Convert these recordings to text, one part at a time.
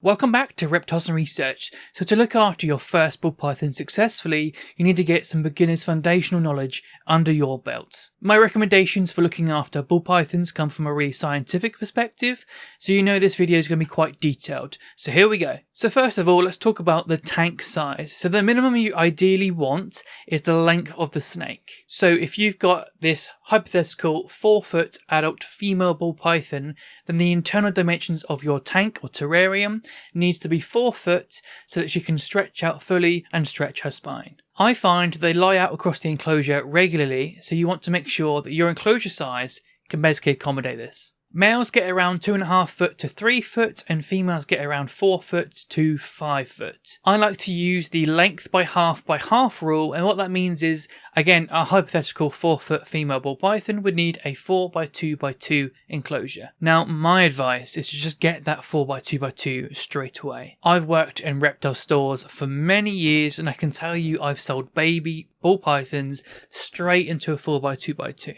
Welcome back to Reptiles and Research. So to look after your first ball python successfully, you need to get some beginner's foundational knowledge under your belt. My recommendations for looking after ball pythons come from a really scientific perspective, so you know this video is going to be quite detailed. So here we go. So first of all, let's talk about the tank size. So the minimum you ideally want is the length of the snake. So if you've got this hypothetical 4-foot adult female ball python, then the internal dimensions of your tank or terrarium needs to be 4 foot so that she can stretch out fully and stretch her spine. I find they lie out across the enclosure regularly, so you want to make sure that your enclosure size can basically accommodate this. Males get around 2.5 foot to 3 foot and females get around 4 foot to 5 foot. I like to use the length by half rule, and what that means is, again, a hypothetical 4-foot female ball python would need a 4x2x2 enclosure. Now, my advice is to just get that 4x2x2 straight away. I've worked in reptile stores for many years and I can tell you I've sold baby ball pythons straight into a 4x2x2.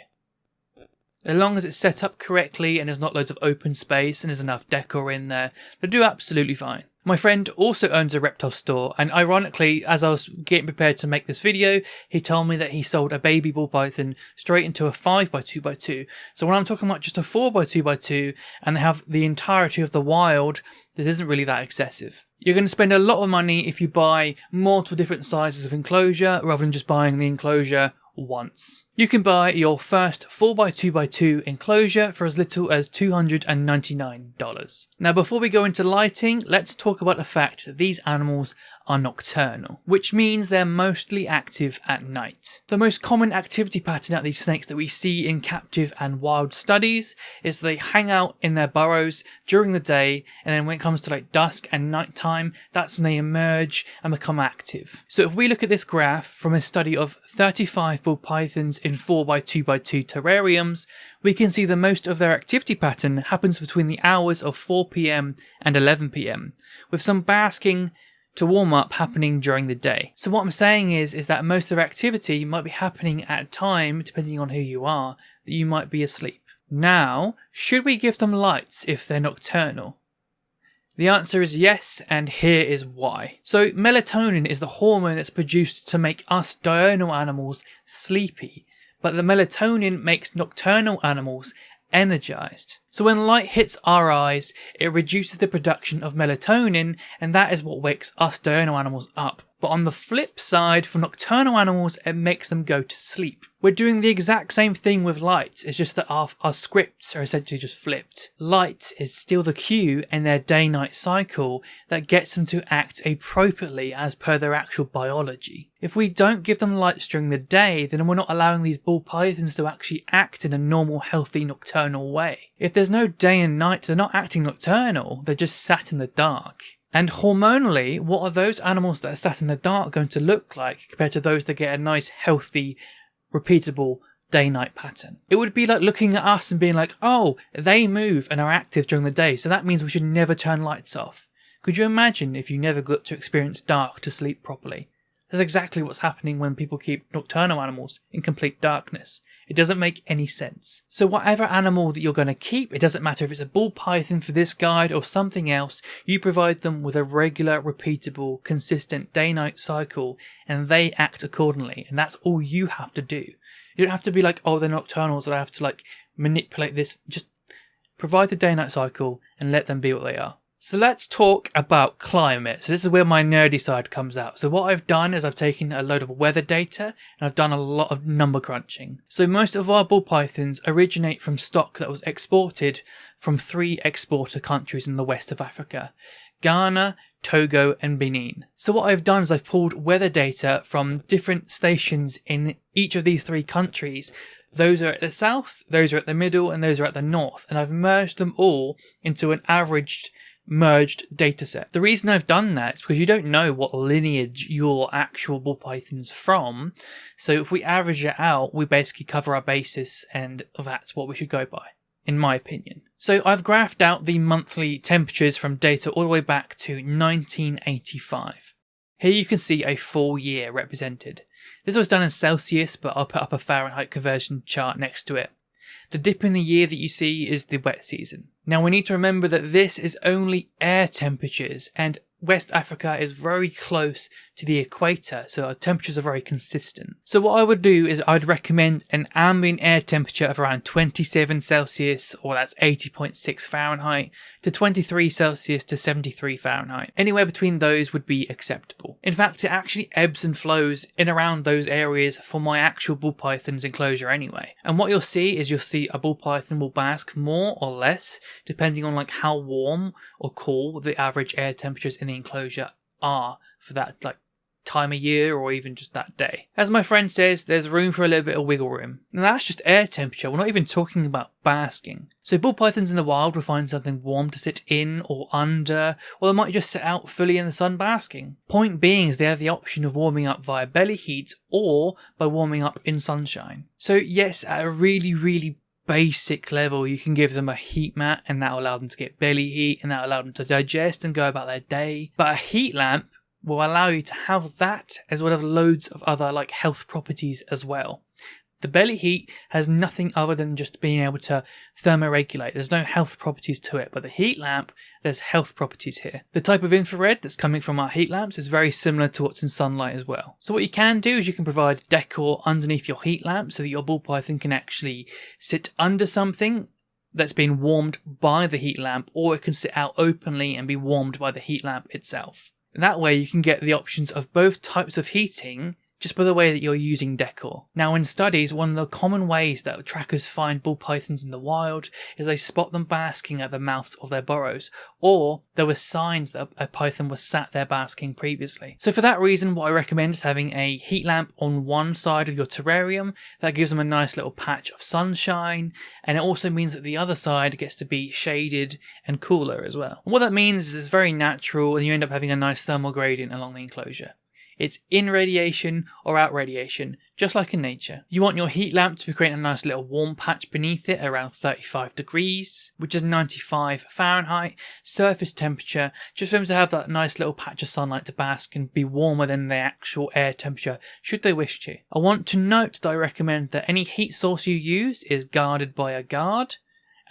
As long as it's set up correctly and there's not loads of open space and there's enough decor in there, they'll do absolutely fine. My friend also owns a reptile store, and ironically, as I was getting prepared to make this video, he told me that he sold a baby ball python straight into a 5x2x2. So when I'm talking about just a 4x2x2 and they have the entirety of the wild, this isn't really that excessive. You're going to spend a lot of money if you buy multiple different sizes of enclosure rather than just buying the enclosure once. You can buy your first 4x2x2 enclosure for as little as $299. Now before we go into lighting, let's talk about the fact that these animals are nocturnal, which means they're mostly active at night. The most common activity pattern of these snakes that we see in captive and wild studies is they hang out in their burrows during the day, and then when it comes to like dusk and nighttime, that's when they emerge and become active. So if we look at this graph from a study of 35 ball pythons in 4x2x2 terrariums, we can see that most of their activity pattern happens between the hours of 4 PM and 11 PM, with some basking to warm up happening during the day. So what I'm saying is that most of their activity might be happening at a time, depending on who you are, that you might be asleep. Now, should we give them lights if they're nocturnal? The answer is yes, and here is why. So melatonin is the hormone that's produced to make us diurnal animals sleepy, but the melatonin makes nocturnal animals energized. So when light hits our eyes, it reduces the production of melatonin, and that is what wakes us diurnal animals up. But on the flip side, for nocturnal animals, it makes them go to sleep. We're doing the exact same thing with light, it's just that our scripts are essentially just flipped. Light is still the cue in their day-night cycle that gets them to act appropriately as per their actual biology. If we don't give them lights during the day, then we're not allowing these ball pythons to actually act in a normal, healthy, nocturnal way. If there's no day and night, they're not acting nocturnal, they're just sat in the dark. And hormonally, what are those animals that are sat in the dark going to look like compared to those that get a nice, healthy, repeatable day-night pattern? It would be like looking at us and being like, oh, they move and are active during the day, so that means we should never turn lights off. Could you imagine if you never got to experience dark to sleep properly? That's exactly what's happening when people keep nocturnal animals in complete darkness. It doesn't make any sense. So whatever animal that you're going to keep, it doesn't matter if it's a ball python for this guide or something else, you provide them with a regular, repeatable, consistent day-night cycle and they act accordingly. And that's all you have to do. You don't have to be like, oh, they're nocturnals, so I have to like manipulate this. Just provide the day-night cycle and let them be what they are. So let's talk about climate. So this is where my nerdy side comes out. So what I've done is I've taken a load of weather data and I've done a lot of number crunching. So most of our ball pythons originate from stock that was exported from 3 exporter countries in the west of Africa: Ghana, Togo and Benin. So what I've done is I've pulled weather data from different stations in each of these 3 countries. Those are at the south, those are at the middle and those are at the north, and I've merged them all into an averaged merged dataset. The reason I've done that is because you don't know what lineage your actual ball python's from, so if we average it out, we basically cover our basis, and that's what we should go by, in my opinion. So I've graphed out the monthly temperatures from data all the way back to 1985. Here you can see a full year represented. This was done in Celsius, but I'll put up a Fahrenheit conversion chart next to it. The dip in the year that you see is the wet season. Now we need to remember that this is only air temperatures, and West Africa is very close to the equator, so our temperatures are very consistent. So what I would do is I'd recommend an ambient air temperature of around 27 Celsius, or that's 80.6 Fahrenheit, to 23 Celsius to 73 Fahrenheit. Anywhere between those would be acceptable. In fact, it actually ebbs and flows in around those areas for my actual ball python's enclosure anyway. And what you'll see is a ball python will bask more or less, depending on like how warm or cool the average air temperatures in the enclosure are for that like time of year or even just that day. As my friend says, there's room for a little bit of wiggle room. Now that's just air temperature, we're not even talking about basking. So ball pythons in the wild will find something warm to sit in or under, or they might just sit out fully in the sun basking. Point being is they have the option of warming up via belly heat or by warming up in sunshine. So yes, at a really basic level, you can give them a heat mat and that will allow them to get belly heat and that will allow them to digest and go about their day. But a heat lamp will allow you to have that as well as loads of other like health properties as well. The belly heat has nothing other than just being able to thermoregulate. There's no health properties to it, but the heat lamp, there's health properties here. The type of infrared that's coming from our heat lamps is very similar to what's in sunlight as well. So what you can do is you can provide decor underneath your heat lamp so that your ball python can actually sit under something that's been warmed by the heat lamp, or it can sit out openly and be warmed by the heat lamp itself. That way you can get the options of both types of heating just by the way that you're using decor. Now in studies, one of the common ways that trackers find ball pythons in the wild is they spot them basking at the mouths of their burrows, or there were signs that a python was sat there basking previously. So for that reason, what I recommend is having a heat lamp on one side of your terrarium. That gives them a nice little patch of sunshine, and it also means that the other side gets to be shaded and cooler as well. And what that means is it's very natural and you end up having a nice thermal gradient along the enclosure. It's in radiation or out radiation, just like in nature. You want your heat lamp to be creating a nice little warm patch beneath it around 35 degrees, which is 95 Fahrenheit, surface temperature, just for them to have that nice little patch of sunlight to bask and be warmer than the actual air temperature, should they wish to. I want to note that I recommend that any heat source you use is guarded by a guard,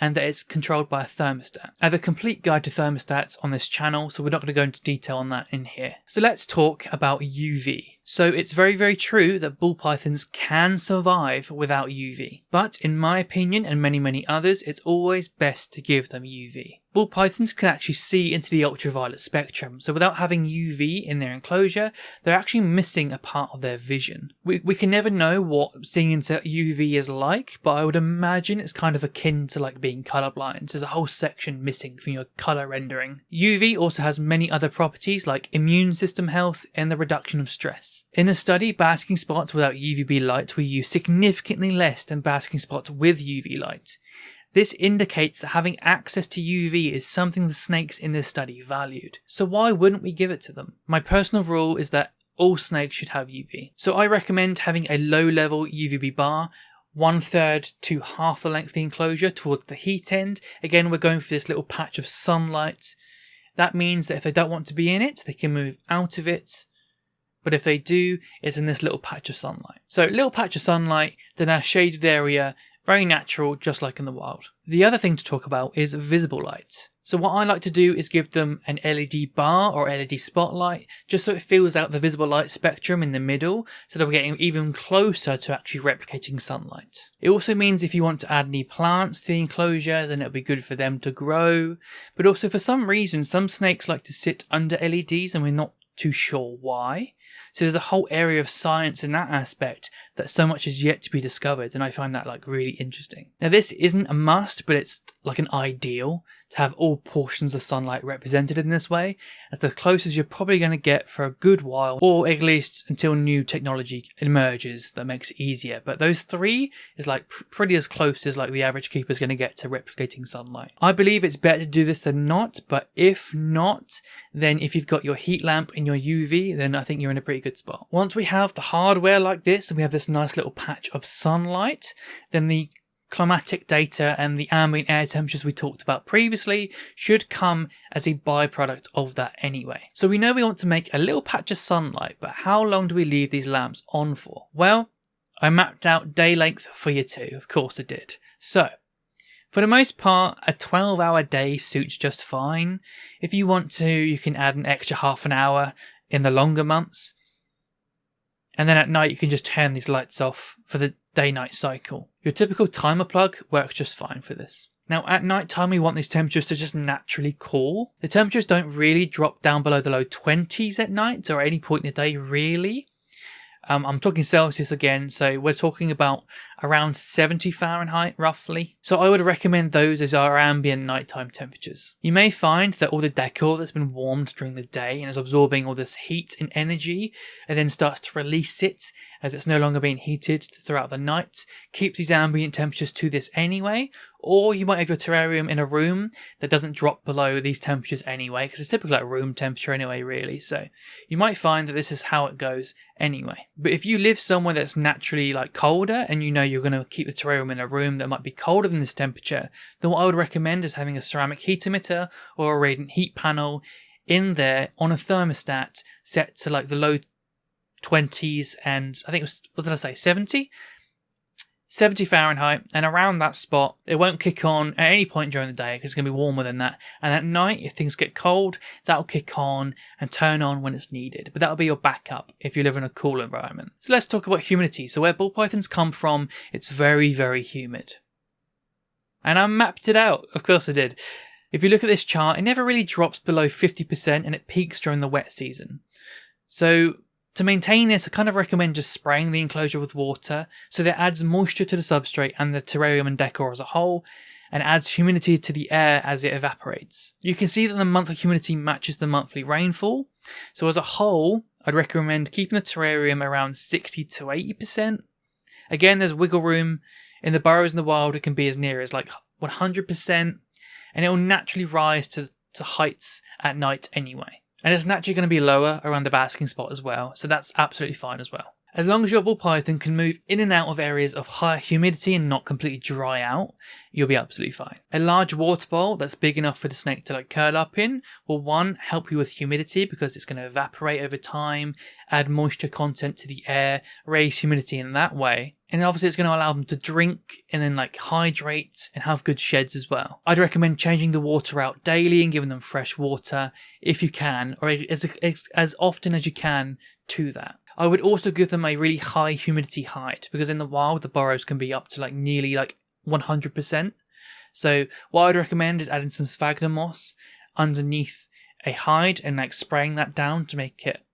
and that it's controlled by a thermostat. I have a complete guide to thermostats on this channel, so we're not going to go into detail on that in here. So let's talk about UV. So it's very true that ball pythons can survive without UV. But in my opinion, and many others, it's always best to give them UV. Ball pythons can actually see into the ultraviolet spectrum, so without having UV in their enclosure, they're actually missing a part of their vision. We can never know what seeing into UV is like, but I would imagine it's kind of akin to like being colorblind. There's a whole section missing from your color rendering. UV also has many other properties like immune system health and the reduction of stress. In a study, basking spots without UVB light were used significantly less than basking spots with UV light. This indicates that having access to UV is something the snakes in this study valued. So why wouldn't we give it to them? My personal rule is that all snakes should have UV. So I recommend having a low-level UVB bar, 1/3 to half the length of the enclosure towards the heat end. Again, we're going for this little patch of sunlight. That means that if they don't want to be in it, they can move out of it. But if they do, it's in this little patch of sunlight. So little patch of sunlight, then a shaded area, very natural, just like in the wild. The other thing to talk about is visible light. So what I like to do is give them an LED bar or LED spotlight, just so it fills out the visible light spectrum in the middle, so that we're getting even closer to actually replicating sunlight. It also means if you want to add any plants to the enclosure, then it'll be good for them to grow. But also for some reason, some snakes like to sit under LEDs and we're not too sure why. So there's a whole area of science in that aspect that so much is yet to be discovered, and I find that like really interesting. Now this isn't a must, but it's like an ideal to have all portions of sunlight represented in this way, as the closest you're probably going to get for a good while, or at least until new technology emerges that makes it easier. But those three is like pretty as close as like the average keeper is going to get to replicating sunlight. I believe it's better to do this than not, but if not, then if you've got your heat lamp and your UV, then I think you're in a pretty good spot. Once we have the hardware like this and we have this nice little patch of sunlight, then the climatic data and the ambient air temperatures we talked about previously should come as a byproduct of that anyway. So we know we want to make a little patch of sunlight, but how long do we leave these lamps on for? Well, I mapped out day length for you too, of course I did. So For the most part, a 12-hour day suits just fine. If you want to, you can add an extra half an hour in the longer months. And then at night, you can just turn these lights off for the day-night cycle. Your typical timer plug works just fine for this. Now, at night time, we want these temperatures to just naturally cool. The temperatures don't really drop down below the low 20s at night or at any point in the day, really. I'm talking Celsius again, so we're talking about around 70 Fahrenheit roughly. So I would recommend those as our ambient nighttime temperatures. You may find that all the decor that's been warmed during the day and is absorbing all this heat and energy and then starts to release it as it's no longer being heated throughout the night, keeps these ambient temperatures to this anyway. Or you might have your terrarium in a room that doesn't drop below these temperatures anyway, because it's typically like room temperature anyway, really. So you might find that this is how it goes anyway. But if you live somewhere that's naturally like colder and you know you're going to keep the terrarium in a room that might be colder than this temperature, then what I would recommend is having a ceramic heat emitter or a radiant heat panel in there on a thermostat set to like the low 20s and I think it was, what did I say, 70 Fahrenheit, and around that spot, it won't kick on at any point during the day because it's going to be warmer than that. And at night, if things get cold, that'll kick on and turn on when it's needed. But that'll be your backup if you live in a cool environment. So let's talk about humidity. So where ball pythons come from, it's very, very humid. And I mapped it out. Of course I did. If you look at this chart, it never really drops below 50% and it peaks during the wet season. So to maintain this, I kind of recommend just spraying the enclosure with water so that adds moisture to the substrate and the terrarium and decor as a whole and adds humidity to the air as it evaporates. You can see that the monthly humidity matches the monthly rainfall. So as a whole, I'd recommend keeping the terrarium around 60 to 80%. Again, there's wiggle room. In the burrows in the wild, it can be as near as like 100%, and it will naturally rise to heights at night anyway. And it's naturally going to be lower around the basking spot as well, so that's absolutely fine as well. As long as your ball python can move in and out of areas of higher humidity and not completely dry out, you'll be absolutely fine. A large water bowl that's big enough for the snake to like curl up in will, one, help you with humidity because it's going to evaporate over time, add moisture content to the air, raise humidity in that way. And obviously it's going to allow them to drink and then like hydrate and have good sheds as well. I'd recommend changing the water out daily and giving them fresh water if you can, or as often as you can to that. I would also give them a really high humidity hide because in the wild the burrows can be up to like nearly like 100%. So what I'd recommend is adding some sphagnum moss underneath a hide and like spraying that down to make it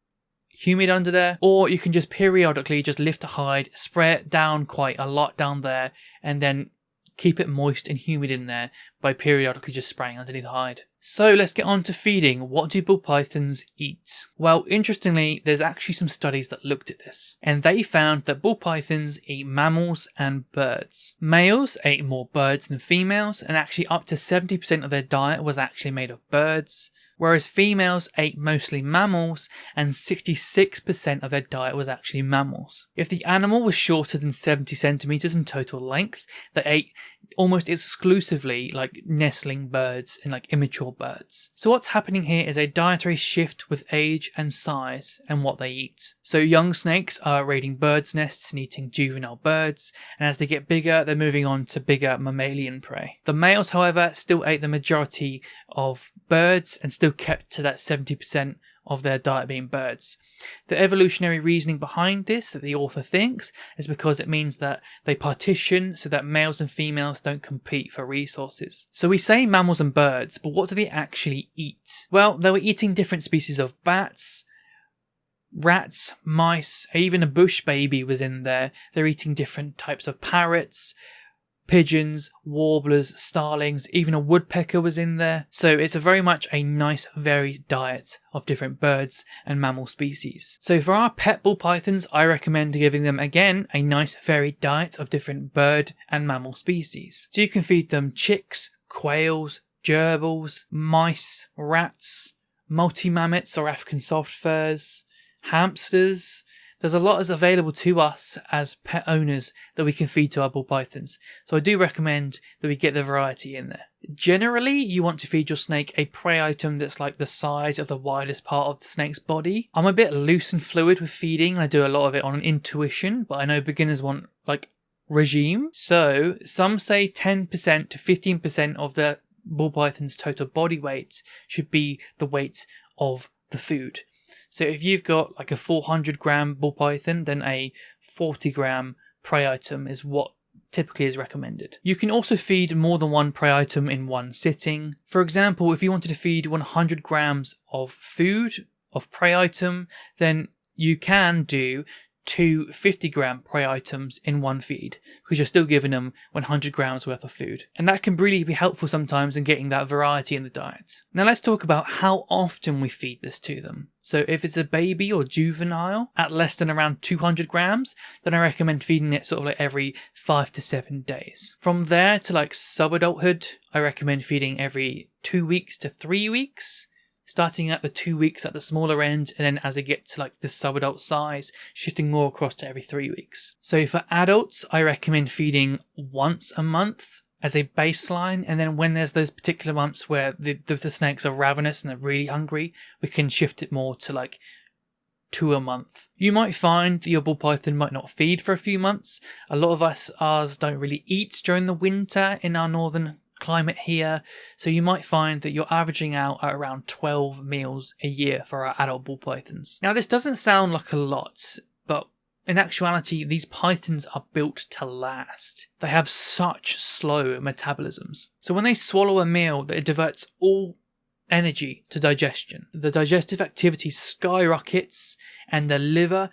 humid under there, or you can just periodically just lift the hide, spray it down quite a lot down there, and then keep it moist and humid in there by periodically just spraying underneath the hide. So let's get on to feeding. What do ball pythons eat? Well, interestingly, there's actually some studies that looked at this, and they found that ball pythons eat mammals and birds. Males ate more birds than females, and actually up to 70% of their diet was actually made of birds, whereas females ate mostly mammals and 66% of their diet was actually mammals. If the animal was shorter than 70 centimeters in total length, they ate almost exclusively like nestling birds and like immature birds. So what's happening here is a dietary shift with age and size and what they eat. So young snakes are raiding birds' nests and eating juvenile birds, and as they get bigger, they're moving on to bigger mammalian prey. The males, however, still ate the majority of birds and still kept to that 70% of their diet being birds. The evolutionary reasoning behind this that the author thinks is because it means that they partition so that males and females don't compete for resources. So we say mammals and birds, but what do they actually eat? Well, they were eating different species of bats, rats, mice, even a bush baby was in there. They're eating different types of parrots, pigeons, warblers, starlings, even a woodpecker was in there. So it's a very much a nice varied diet of different birds and mammal species. So for our pet ball pythons, I recommend giving them again a nice varied diet of different bird and mammal species. So you can feed them chicks, quails, gerbils, mice, rats, multi-mammoths or African soft furs, hamsters. There's a lot that's available to us as pet owners that we can feed to our ball pythons. So I do recommend that we get the variety in there. Generally, you want to feed your snake a prey item that's like the size of the widest part of the snake's body. I'm a bit loose and fluid with feeding. I do a lot of it on intuition, but I know beginners want like regime. So some say 10% to 15% of the ball python's total body weight should be the weight of the food. So if you've got like a 400-gram ball python, then a 40-gram prey item is what typically is recommended. You can also feed more than one prey item in one sitting. For example, if you wanted to feed 100 grams of food, of prey item, then you can do 2 50-gram prey items in one feed, because you're still giving them 100 grams worth of food. And that can really be helpful sometimes in getting that variety in the diet. Now let's talk about how often we feed this to them. So if it's a baby or juvenile at less than around 200 grams, then I recommend feeding it sort of like every 5 to 7 days. From there to like sub-adulthood, I recommend feeding every 2 weeks to 3 weeks. Starting at the 2 weeks at the smaller end, and then as they get to like the sub-adult size, shifting more across to every 3 weeks. So for adults, I recommend feeding once a month as a baseline, and then when there's those particular months where the snakes are ravenous and they're really hungry, we can shift it more to like 2 a month. You might find that your ball python might not feed for a few months. A lot of ours don't really eat during the winter in our northern climate here, so you might find that you're averaging out at around 12 meals a year for our adult ball pythons. Now this doesn't sound like a lot, but in actuality these pythons are built to last. They have such slow metabolisms, so when they swallow a meal, it diverts all energy to digestion. The digestive activity skyrockets and the liver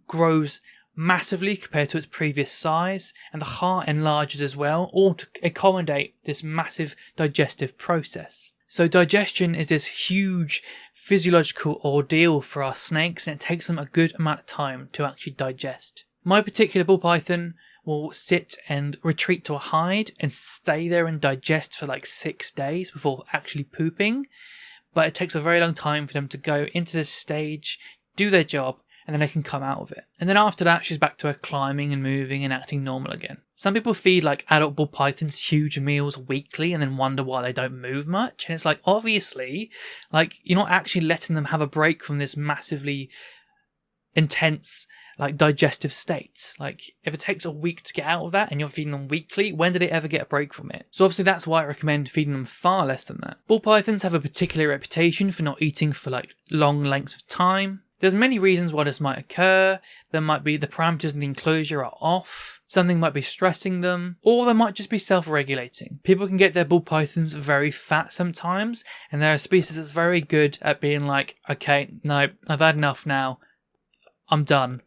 grows massively compared to its previous size, and the heart enlarges as well, all to accommodate this massive digestive process. So digestion is this huge physiological ordeal for our snakes, and it takes them a good amount of time to actually digest. My particular ball python will sit and retreat to a hide and stay there and digest for like 6 days before actually pooping, but it takes a very long time for them to go into this stage, do their job, and then they can come out of it. And then after that, she's back to her climbing and moving and acting normal again. Some people feed like adult ball pythons huge meals weekly and then wonder why they don't move much. And it's like, obviously, like you're not actually letting them have a break from this massively intense like digestive state. Like if it takes a week to get out of that and you're feeding them weekly, when did they ever get a break from it? So obviously that's why I recommend feeding them far less than that. Ball pythons have a particular reputation for not eating for like long lengths of time. There's many reasons why this might occur. There might be the parameters in the enclosure are off, something might be stressing them, or they might just be self-regulating. People can get their ball pythons very fat sometimes, and there are species that's very good at being like, okay, no, I've had enough now, I'm done.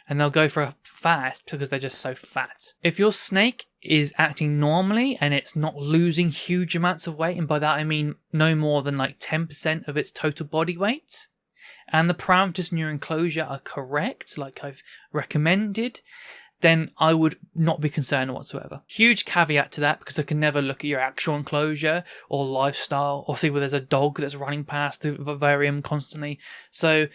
And they'll go for a fast because they're just so fat. If your snake is acting normally and it's not losing huge amounts of weight, and by that I mean no more than like 10% of its total body weight, and the parameters in your enclosure are correct, like I've recommended, then I would not be concerned whatsoever. Huge caveat to that, because I can never look at your actual enclosure or lifestyle or see where there's a dog that's running past the vivarium constantly. So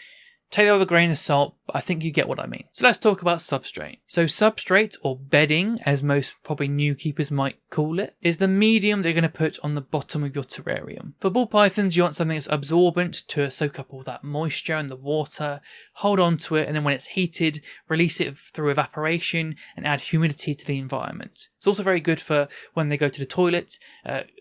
take that with a grain of salt, but I think you get what I mean. So let's talk about substrate. So substrate, or bedding, as most probably new keepers might call it, is the medium they're going to put on the bottom of your terrarium. For ball pythons, you want something that's absorbent to soak up all that moisture and the water, hold on to it, and then when it's heated, release it through evaporation and add humidity to the environment. It's also very good for when they go to the toilet,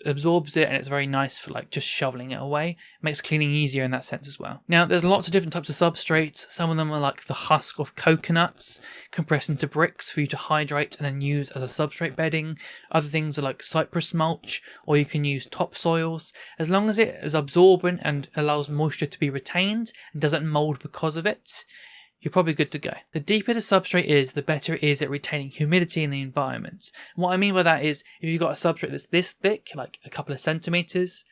absorbs it, and it's very nice for like just shoveling it away. It makes cleaning easier in that sense as well. Now, there's lots of different types of substrates. Some of them are like the husk of coconuts compressed into bricks for you to hydrate and then use as a substrate bedding. Other things are like cypress mulch, or you can use topsoils. As long as it is absorbent and allows moisture to be retained and doesn't mold because of it, you're probably good to go. The deeper the substrate is, the better it is at retaining humidity in the environment. And what I mean by that is, if you've got a substrate that's this thick, like a couple of centimeters,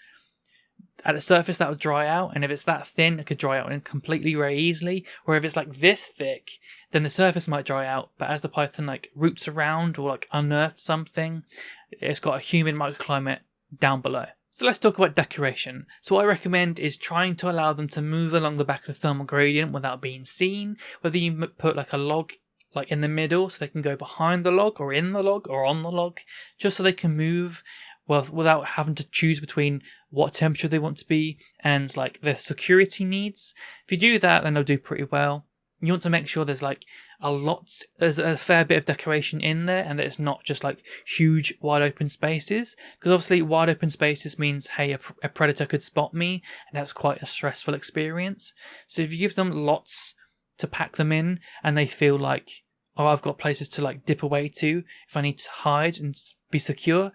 at the surface that will dry out, and if it's that thin, it could dry out completely very easily. Or if it's like this thick, then the surface might dry out, but as the python like roots around or like unearths something, it's got a humid microclimate down below. So let's talk about decoration. So what I recommend is trying to allow them to move along the back of the thermal gradient without being seen. Whether you put like a log like in the middle so they can go behind the log, or in the log, or on the log, just so they can move well without having to choose between what temperature they want to be and like their security needs. If you do that, then they'll do pretty well. You want to make sure there's like there's a fair bit of decoration in there, and that it's not just like huge wide open spaces, because obviously wide open spaces means, hey, a predator could spot me, and that's quite a stressful experience. So if you give them lots to pack them in, and they feel like, oh, I've got places to like dip away to if I need to hide and be secure,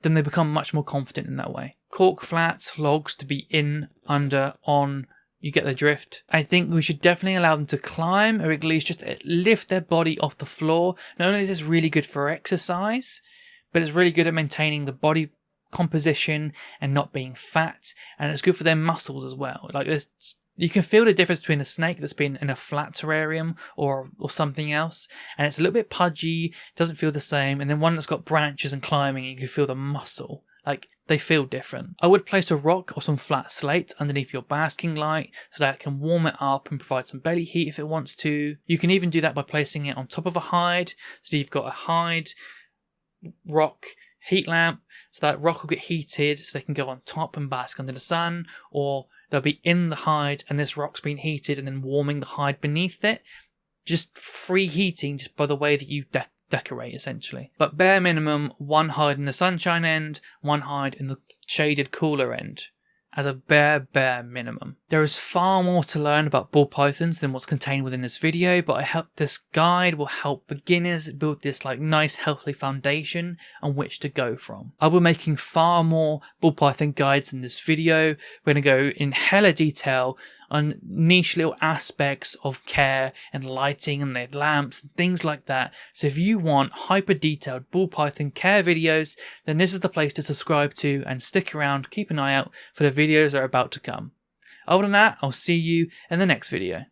then they become much more confident in that way. Cork flats, logs to be in, under, on. You get the drift. I think we should definitely allow them to climb, or at least just lift their body off the floor. Not only is this really good for exercise, but it's really good at maintaining the body composition and not being fat. And it's good for their muscles as well. Like you can feel the difference between a snake that's been in a flat terrarium or something else, and it's a little bit pudgy, doesn't feel the same. And then one that's got branches and climbing, and you can feel the muscle. Like, they feel different. I would place a rock or some flat slate underneath your basking light so that it can warm it up and provide some belly heat if it wants to. You can even do that by placing it on top of a hide. So you've got a hide, rock, heat lamp, so that rock will get heated so they can go on top and bask under the sun, or they'll be in the hide and this rock's been heated and then warming the hide beneath it. Just free heating just by the way that you decorate, essentially. But bare minimum, one hide in the sunshine end, one hide in the shaded cooler end, as a bare minimum. There is far more to learn about ball pythons than what's contained within this video, but I hope this guide will help beginners build this like nice healthy foundation on which to go from. I'll be making far more ball python guides in this video. We're going to go in hella detail on niche little aspects of care and lighting and their lamps and things like that. So if you want hyper detailed ball python care videos, then this is the place to subscribe to, and stick around, keep an eye out for the videos that are about to come. Other than that, I'll see you in the next video.